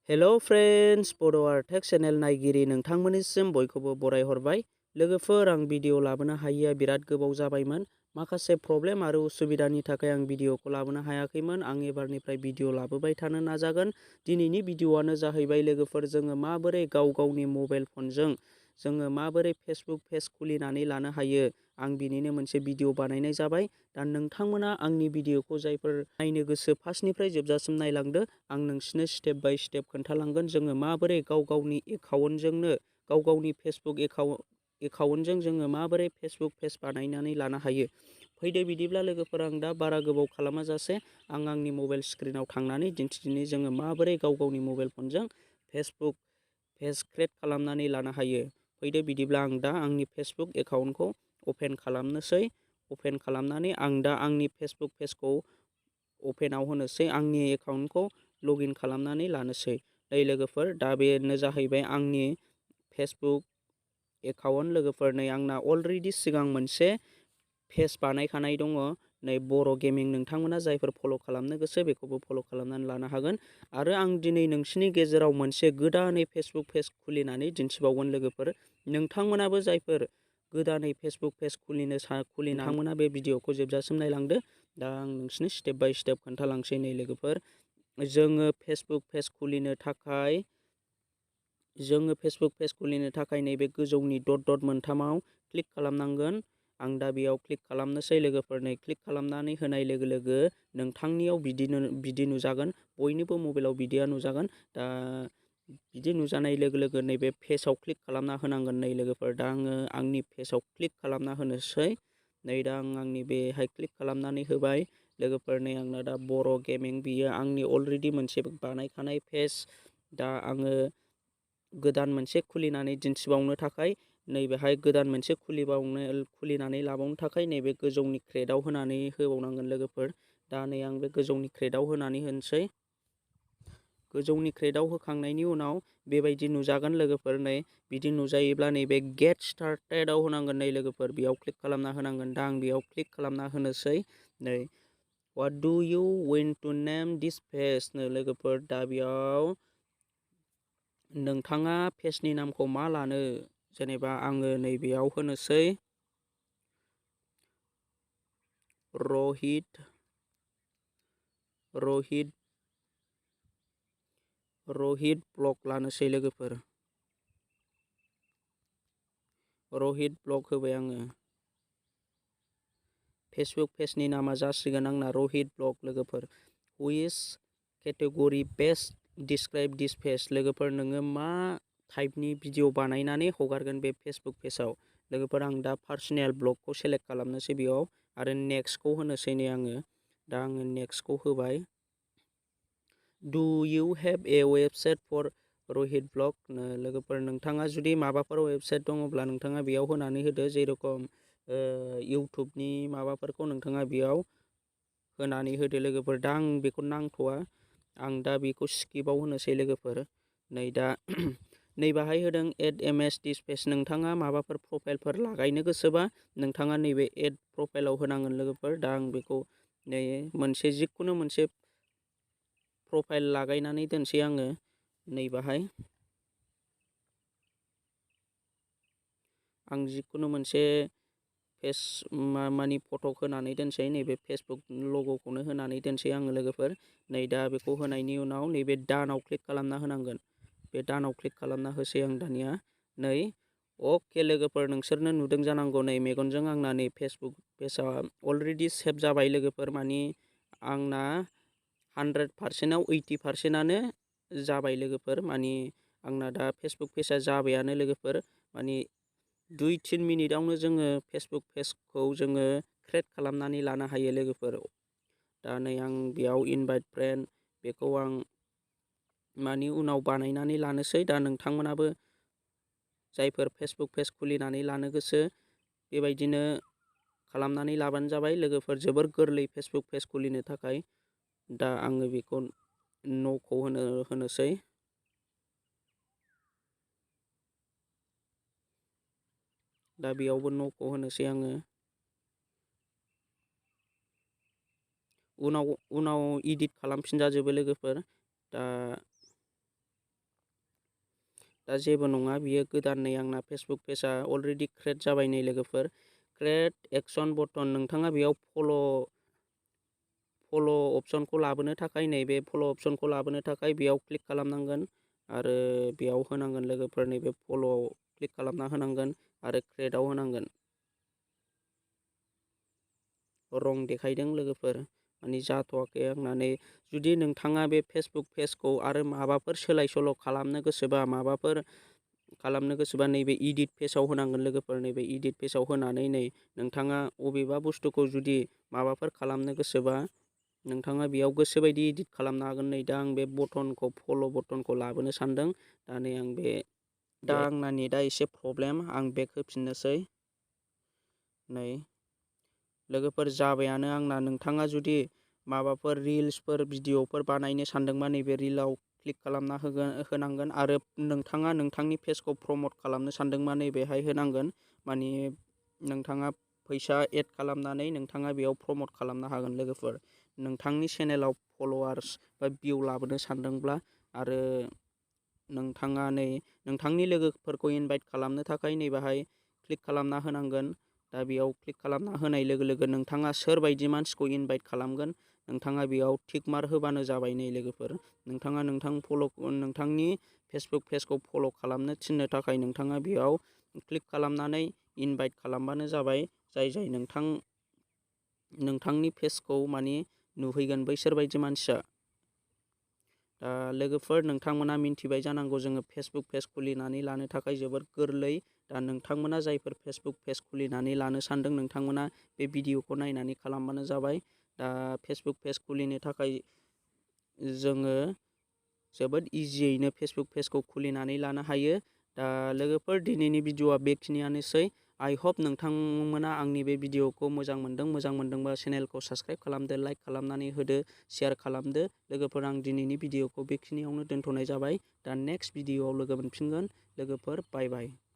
Hello friends, बड' Artech channel नायगिरि नोंथांमोननिसिम बयखौबो बरायहरबाय। लोगोफोर, आं भिडिअ लाबोनो हायैया बिराद गोबाव जाबायमोन। माखासे प्रब्लेम आरो उसुबिदानि थाखाय आं भिडिअखौ लाबोनो हायाखैमोन। आं एबारनिफ्राय भिडिअ लाबोबाय थानो नाजागोन। दिनैनि भिडिअआनो जाहैबाय लोगोफोर, जोङो माबोरै गाव गावनि मबाइल फनजों जोङो माबोरै फेसबुक पेज खुलिनानै लानो हायो। आं बिनिनो मोनसे भिडिअ बानायनाय जाबाय। दा नोंथांमोना आंनि भिडिअखौ जायफोर नायनो गोसो फार्स्टनिफ्राय जोबजासिम नायलांदो। आं नोंसिनो स्टेप बाय स्टेप खोन्थालांगोन जोङो माबोरै गाव गावनि एकाउन्टजोंनो गाव गावनि फेसबुक एकाउन्टजों जोङो माबोरै फेसबुक पेज बानायनानै लानो हायो। फैदो बिदिब्ला लोगोफोर, आं दा बारा गोबाव खालामाजासे आं आंनि मबाइल स्क्रिनाव थांनानै दिन्थिदिनि जोङो माबोरै गाव गावनि मबाइल फनजों फेसबुक पेज क्रिएट खालामनानै लानो हायो। फैदो बिदिब्ला आं दा आंनि फेसबुक एकाउन्टखौ अपेन खालामनोसै। अपेन खालामनानै आं दा आंनि फेसबुक पेजखौ अपेनाव होनोसै, आंनि एकाउन्टखौ लगइन खालामनानै लानोसै। नै लोगोफोर, दा बेनो जाहैबाय आंनि फेसबुक एकाउन्ट। लोगोफोर, नै आंना अलरेडि सिगां मोनसे पेज बानायखानाय दङ। नै बर' गेमिं, नोंथांमोना जायफोर फल' खालामनो गोसो बेखौबो फल' खालामनानै लानो हागोन। आरो आं दिनै नोंसिनि गेजेराव मोनसे गोदानै फेसबुक पेज खुलिनानै दिन्थिबावगोन। लोगोफोर, नोंथांमोनाबो जायफोर गोदानै फेसबुक पेज नोंथांमोना बे भिडिअखौ जोबजासिम नायलांदो। दा आं नोंसिनो स्टेप बाय स्टेप खोन्थालांसै। नै लोगोफोर, जोङो फेसबुक पेज खुलिनो थाखाय नैबे गोजौनि डट डट मोनथामाव क्लिक खालामनांगोन। आं दा बेयाव क्लिक खालामनोसै। लोगोफोर, नै क्लिक खालामनानै होनाय लोगो लोगो नोंथांनियाव बिदि नुजागोन। बयनिबो मबाइलाव बिदिया नुजागोन। दा बिदि नुजानाय लोगो लोगो नैबे पेजाव क्लिक खालामना होनांगोन। नै लोगोफोर, दा आङो आंनि पेजाव क्लिक खालामना होनोसै। नै दा आं आंनि बेहाय क्लिक खालामनानै होबाय। लोगोफोर, नै आंना दा बर' गेमिं, बियो आंनि अलरेडि मोनसे बानायखानाय पेज। दा आङो गोदान मोनसे खुलिनानै दिन्थिबावनो थाखाय नैबेहाय गोदान मोनसे खुलिनानै लाबावनो थाखाय नैबे गोजौनि क्रेडाव होनानै होबावनांगोन। लोगोफोर, दा नै आं बे गोजौनि क्रेडाव होनानै होनोसै। गोजौनि क्रेडाव होखांनायनि उनाव बेबायदि नुजागोन। लोगोफोर, नै बिदि नुजायोब्ला नैबे गेट स्टार्टेडआव होनांगोन। नै लोगोफोर, बेयाव क्लिक खालामना होनांगोन। दा आं बेयाव क्लिक खालामना होनोसै। नै व्हाट डु इउ वान्ट टु नेम दिस पेज? लोगोफोर, दा बेयाव नोंथाङा पेजनि नामखौ मा लानो? जेनेबा आङो नैबेयाव होनोसै रहित ब्लग लानोसै। लोगोफोर, रहित ब्लग होबाय आङो। फेसबुक पेजनि नामा जासिगोन आंना रहित ब्लग। लोगोफोर, which category best describe this page? लोगोफोर, नोङो मा टाइपनि भिडिअ बानायनानै हगारगोन बे फेसबुक पेजाव? लोगोफोर, आं दा पार्सनेल ब्लगखौ सेलेक्ट खालामनोसै बेयाव, आरो नेक्स्टखौ होनोसै। नै आङो दा नेक्स्टखौ होबाय। Do you have a website for writing blog? लोगोफोर, नोंथाङा जुदि माबाफोर वेबसाइट दङब्ला नोंथाङा बेयाव होनानै होदो। जेरखम इउटुबनि माबाफोरखौ नोंथाङा बेयाव होनानै होदो। लोगोफोर, दा आं बेखौ नांथ'वा, आं दा बेखौ स्किपाव होनोसै। लोगोफोर, नै दा नैबाहाय होदों एड एमएस दिस पेज। नोंथाङा माबाफोर प्रफाइलफोर लागायनो गोसोबा नोंथाङा नैबे एड प्रफाइलाव होनांगोन। लोगोफोर, दा आं बेखौ नै जिखुनु मोनसे प्रफाइल लागायनानै दोनसै आङो। नैबाहाय आं जिखुनु मोनसे पेज मानि फट' होनानै दोनसै। नैबे फेसबुक लग'खौनो होनानै दोनसै आङो। लोगोफोर, नै दा बेखौ होनायनि उनाव नैबे दानाव क्लिक खालामना होनांगोन। बे दानाव क्लिक खालामना होसै आं दानिया। नै अके लोगोफोर, नोंसोरनो नुदों जानांगौ नै मेगनजों आंना नै फेसबुक पेजआ अलरेडि सेभ जाबाय। लोगोफोर, मानि आंना 100%आव 80%आनो जाबाय। लोगोफोर, मानि आंना दा फेसबुक पेजआ जाबायानो। लोगोफोर, मानि 2-3 मिनिटावनो जोङो फेसबुक पेजखौ जोङो क्रिएट खालामनानै लानो हायो। लोगोफोर, दा नै आं बेयाव इनभाइट फ्रेन्ड बेखौ आं मानि उनाव बानायनानै लानोसै। दा नोंथांमोनाबो जायफोर फेसबुक पेज खुलिनानै लानो गोसो बेबायदिनो खालामनानै लाबानो जाबाय। लोगोफोर, जोबोर गोरलै फेसबुक पेज खुलिनो थाखाय। दा आङो बेखौ न'खौ होनोसै। दा बेयावबो न'खौ होनोसै आङो। उनाव इडिट खालामफिनजाजोबो। लोगोफोर, दा दा जेबो नङा, बियो गोदानै आंना फेसबुक पेजआ अलरेडि क्रिएट जाबाय नै लोगोफोर। क्रिएट एक्सन बटन, नोंथाङा बेयाव फल' अप्सनखौ लाबोनो थाखाय नैबे फल' अप्सनखौ लाबोनो थाखाय बेयाव क्लिक खालामनांगोन आरो बेयाव होनांगोन लोगोफोर, नैबे फल'आव क्लिक खालामना होनांगोन आरो क्रिएटआव होनांगोन। रं देखायदों लोगोफोर, माने जाथ'वाखै आंना। नै जुदि नोंथाङा बे फेसबुक पेजखौ आरो माबाफोर सोलाय सोल' खालामनो गोसोबा, नैबे इडिट पेजआव होनांगोन लोगोफोर। नैबे इडिट पेजआव होनानै नै नोंथाङा अबेबा बुस्थुखौ जुदि माबाफोर खालामनो गोसोबा नोंथाङा बेयाव गोसोबायदि इडिट खालामनो हागोन। नै दा आं बे फल' बटनखौ लाबोनो सानदों। दा आंना नेटआ एसे प्रब्लेम, आं बेक होफिननोसै। नै लोगोफोर जाबायानो आंना। नोंथाङा जुदि माबाफोर रिल्सफोर भिडिअफोर बानायनो सानदोंबा नैबे रिलाव क्लिक खालामना होनांगोन आरो नोंथाङा नोंथांनि पेजखौ प्रमट खालामनो सानदोंबा नैबेहाय होनांगोन। माने नोंथाङा फैसा एड खालामनानै नोंथाङा बेयाव प्रमट खालामनो हागोन लोगोफोर। नोंथांनि चेनेलाव फल'वार्स बा भिउ लाबोनो सानदोंब्ला आरो नोंथाङा नै नोंथांनि लोगोफोरखौ इनभाइट खालामनो थाखाय नैबेहाय क्लिक खालामना होनांगोन। दा बेयाव क्लिक खालामना होनाय लोगो लोगो नोंथाङा सोरबायदि मानसिखौ इनभाइट खालामगोन नोंथाङा बेयाव टिक मार्क होबानो जाबाय नै लोगोफोर। नोंथाङा नोंथांनि फेसबुक पेजखौ फल' खालामनो थिननो थाखाय नोंथाङा बेयाव क्लिक खालामनानै इनभाइट खालामबानो जाबाय। जाय नोंथांनि पेजखौ माने नुहैगोन बैसोरबायदि मानसिया। दा लोगोफोर नोंथांमोना मिन्थिबाय जानांगौ जोङो फेसबुक पेज खुलिनानै लानो थाखाय जोबोर गोरलै। दा नोंथांमोना जायफोर फेसबुक पेज खुलिनानै लानो सानदों नोंथांमोना बे भिडिअखौ नायनानै खालामबानो जाबाय। दा फेसबुक पेज खुलिनो थाखाय जोङो जोबोद इजियैनो फेसबुक पेजखौ खुलिनानै लानो हायो। दा लोगोफोर दिनैनि भिडिअआ बेखिनियानोसै। आइ होप नोंथांमोना आंनि बे भिडिअखौ मोजां मोनदोंबा चेनेलखौ साबस्क्राइब खालामदो, लाइक खालामनानै होदो, शेयार खालामदो। लोगोफोर आं दिनैनि भिडिअखौ बेखिनियावनो दोनथ'नाय जाबाय। दा नेक्स्ट भिडिअआव लोगो मोनफिनगोन लोगोफोर, बाय बाय।